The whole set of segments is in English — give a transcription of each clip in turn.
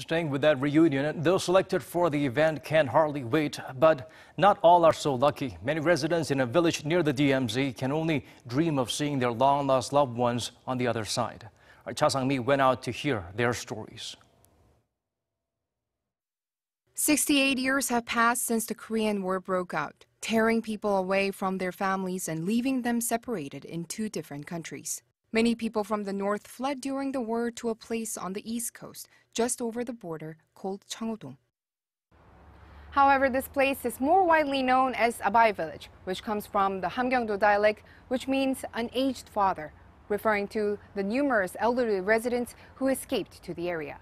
Staying with that reunion, those selected for the event can hardly wait, but not all are so lucky. Many residents in a village near the DMZ can only dream of seeing their long-lost loved ones on the other side. Our Cha Sang-mi went out to hear their stories. 68 years have passed since the Korean War broke out, tearing people away from their families and leaving them separated in two different countries. Many people from the north fled during the war to a place on the east coast, just over the border, called Cheongho-dong. However, this place is more widely known as Abai Village, which comes from the Hamgyeong-do dialect, which means an aged father, referring to the numerous elderly residents who escaped to the area.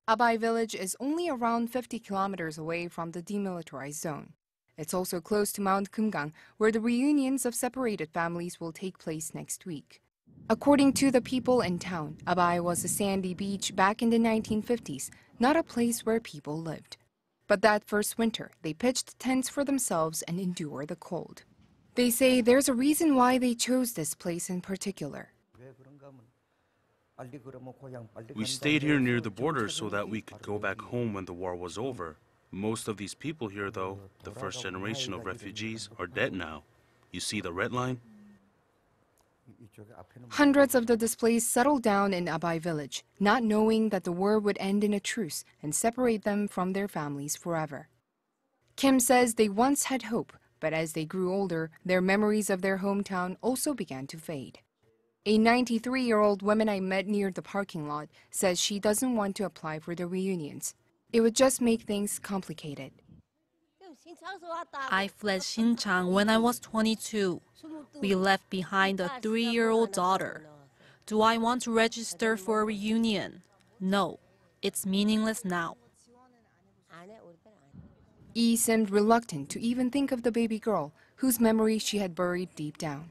Abai Village is only around 50 kilometers away from the Demilitarized Zone. It's also close to Mount Kumgang, where the reunions of separated families will take place next week. According to the people in town, Abai was a sandy beach back in the 1950s, not a place where people lived. But that first winter, they pitched tents for themselves and endured the cold. They say there's a reason why they chose this place in particular. We stayed here near the border so that we could go back home when the war was over. Most of these people here, though, the first generation of refugees, are dead now. You see the red line? Hundreds of the displaced settled down in Abai Village, not knowing that the war would end in a truce and separate them from their families forever. Kim says they once had hope, but as they grew older, their memories of their hometown also began to fade. A 93-year-old woman I met near the parking lot says she doesn't want to apply for the reunions. It would just make things complicated. I fled Xinjiang when I was 22. We left behind a 3-year-old daughter. Do I want to register for a reunion? No, it's meaningless now. Yi seemed reluctant to even think of the baby girl, whose memory she had buried deep down.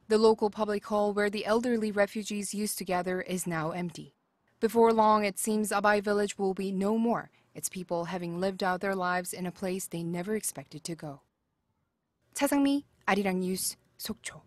The local public hall where the elderly refugees used to gather is now empty. Before long, it seems Abai Village will be no more, its people having lived out their lives in a place they never expected to go. Cha Sang-mi, Arirang News, Sokcho.